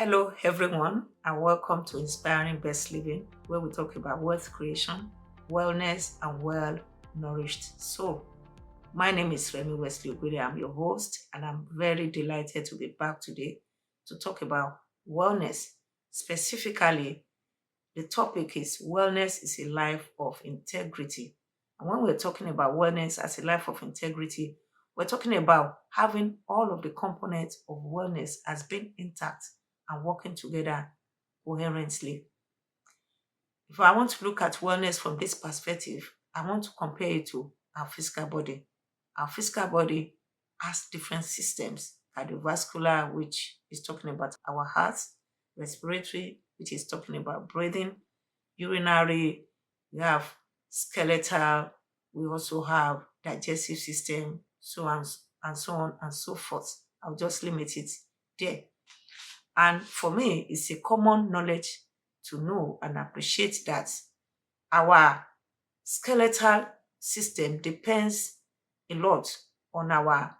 Hello, everyone, and welcome to Inspiring Best Living, where we talk about wealth creation, wellness, and well nourished soul. My name is Remi Wesley Ogude. I'm your host, and I'm very delighted to be back today to talk about wellness. Specifically, the topic is wellness is a life of integrity. And when we're talking about wellness as a life of integrity, we're talking about having all of the components of wellness as being intact and working together coherently. If I want to look at wellness from this perspective, I want to compare it to our physical body. Our physical body has different systems: cardiovascular, which is talking about our hearts; respiratory, which is talking about breathing; urinary, we have skeletal, we also have digestive system, so on and so forth. I'll just limit it there. And for me, it's a common knowledge to know and appreciate that our skeletal system depends a lot on our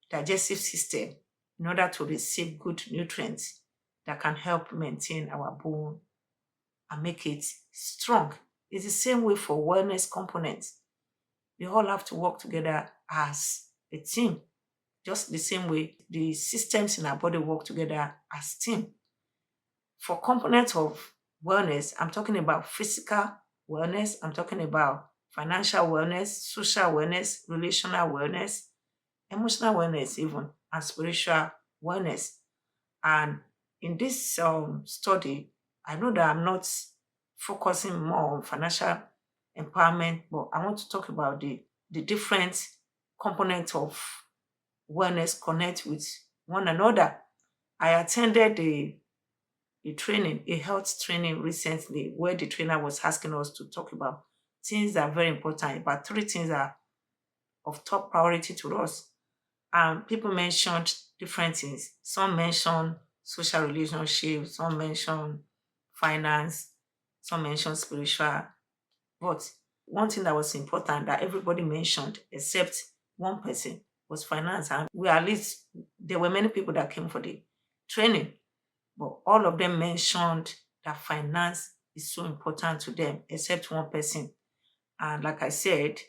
digestive system in order to receive good nutrients that can help maintain our bone and make it strong. It's the same way for wellness components. We all have to work together as a team, just the same way the systems in our body work together as team. For components of wellness, I'm talking about physical wellness, I'm talking about financial wellness, social wellness, relational wellness, emotional wellness, even, and spiritual wellness. And in this study, I know that I'm not focusing more on financial empowerment, but I want to talk about the different components of wellness connect with one another. I attended a training, a health training recently, where the trainer was asking us to talk about things that are very important, about three things that are of top priority to us. And people mentioned different things. Some mentioned social relationships, some mentioned finance, some mentioned spiritual. But one thing that was important that everybody mentioned, except one person, was finance. And we at least, there were many people that came for the training, but all of them mentioned that finance is so important to them, except one person. And like I said,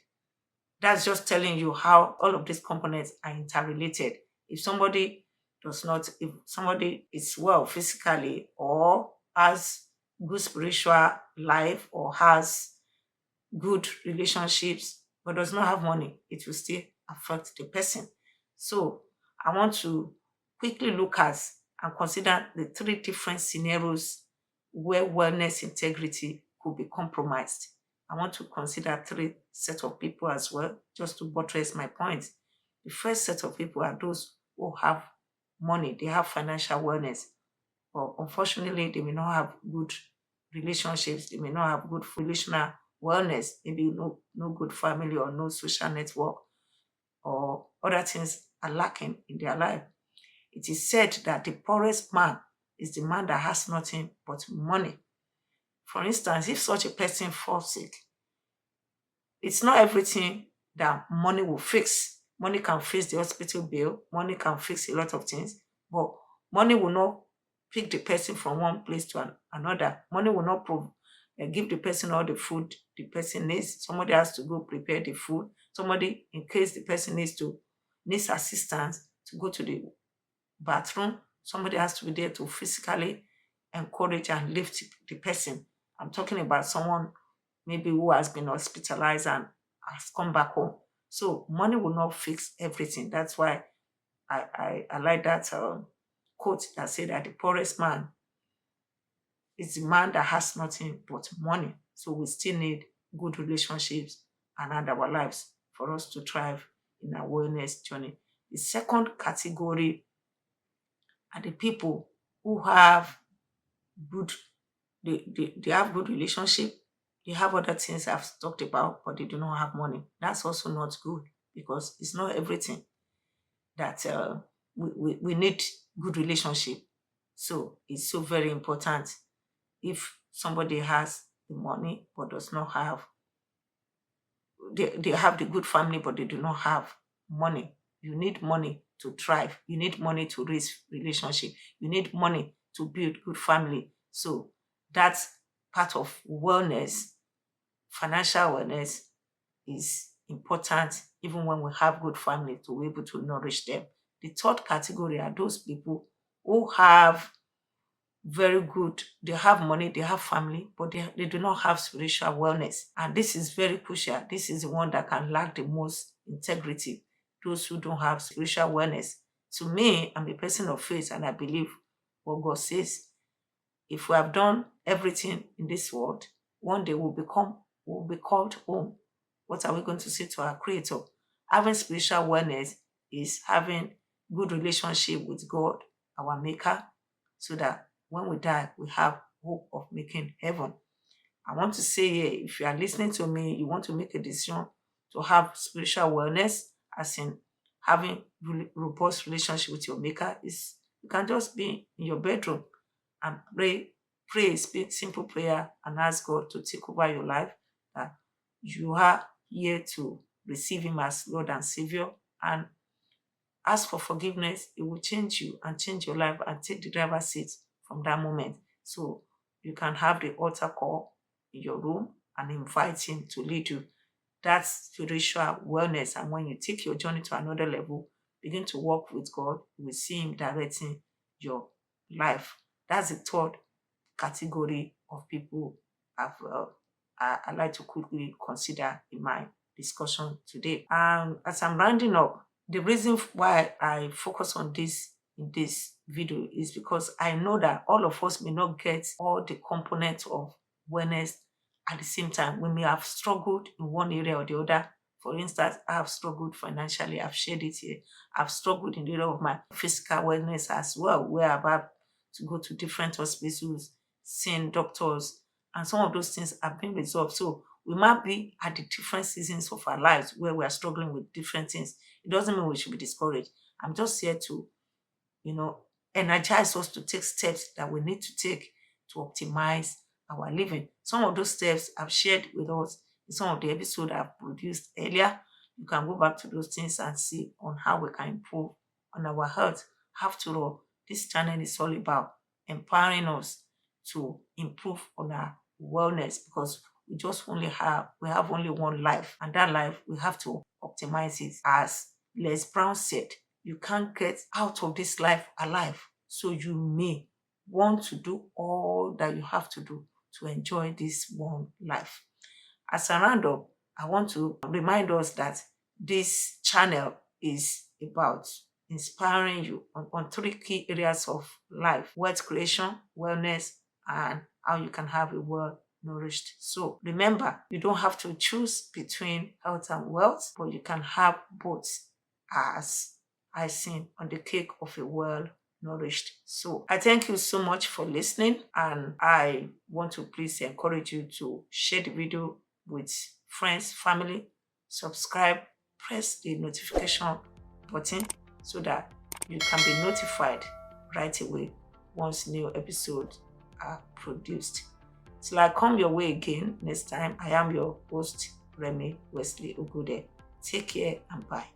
that's just telling you how all of these components are interrelated. If somebody is well physically or has good spiritual life or has good relationships but does not have money, it will still affect the person. So I want to quickly look at and consider the three different scenarios where wellness integrity could be compromised. I want to consider three sets of people as well, just to buttress my point. The first set of people are those who have money, they have financial wellness, but unfortunately, they may not have good relationships, they may not have good relational wellness, maybe no good family or no social network, or other things are lacking in their life. It is said that the poorest man is the man that has nothing but money. For instance, if such a person falls sick, it's not everything that money will fix. Money can fix the hospital bill, money can fix a lot of things, but money will not pick the person from one place to another. Money will not give the person all the food the person needs. Somebody has to go prepare the food. Somebody, in case the person needs assistance to go to the bathroom, somebody has to be there to physically encourage and lift the person. I'm talking about someone maybe who has been hospitalized and has come back home. So money will not fix everything. That's why I like that quote that said that the poorest man is the man that has nothing but money. So we still need good relationships around our lives for us to thrive in our wellness journey. The second category are the people who have good, they have good relationship, they have other things I've talked about, but they do not have money. That's also not good, because it's not everything that we need good relationship. So it's so very important. If somebody has the money but does not have, they have the good family but they do not have money. You need money to thrive. You need money to raise relationship. You need money to build good family. So that's part of wellness. Financial wellness is important even when we have good family to be able to nourish them. The third category are those people who have very good, they have money, they have family, but they do not have spiritual wellness. And this is very crucial. This is the one that can lack the most integrity, those who don't have spiritual wellness. To me, I'm a person of faith and I believe what God says. If we have done everything in this world, one day we'll be called home. What are we going to say to our Creator? Having spiritual wellness is having good relationship with God, our Maker, so that when we die, we have hope of making heaven. I want to say here, if you are listening to me, you want to make a decision to have spiritual wellness, as in having robust relationship with your Maker, is you can just be in your bedroom and pray, speak simple prayer, and ask God to take over your life. That you are here to receive Him as Lord and Savior, and ask for forgiveness. It will change you and change your life and take the driver's seat from that moment. So you can have the altar call in your room and invite Him to lead you. That's spiritual wellness. And when you take your journey to another level, begin to walk with God, you will see Him directing your life. That's the third category of people I like to quickly consider in my discussion today. As I'm rounding up, the reason why I focus on this in this video is because I know that all of us may not get all the components of wellness at the same time. We may have struggled in one area or the other. For instance, I have struggled financially. I've shared it here. I've struggled in the area of my physical wellness as well, where I've had to go to different hospitals, seeing doctors, and some of those things have been resolved. So we might be at the different seasons of our lives where we are struggling with different things. It doesn't mean we should be discouraged. I'm just here to, energize us to take steps that we need to take to optimize our living. Some of those steps I've shared with us in some of the episodes I've produced earlier. You can go back to those things and see on how we can improve on our health. After all, this channel is all about empowering us to improve on our wellness, because we have only one life, and that life we have to optimize it. As Les Brown said, you can't get out of this life alive, so you may want to do all that you have to do to enjoy this one life. As a roundup, I want to remind us that this channel is about inspiring you on three key areas of life: wealth creation, wellness, and how you can have a well-nourished soul. Remember, you don't have to choose between health and wealth, but you can have both as icing on the cake of a well-nourished soul. I thank you so much for listening, and I want to please encourage you to share the video with friends, family, subscribe, press the notification button so that you can be notified right away once new episodes are produced. Till I come your way again next time, I am your host, Remi Wesley Ogude. Take care and bye.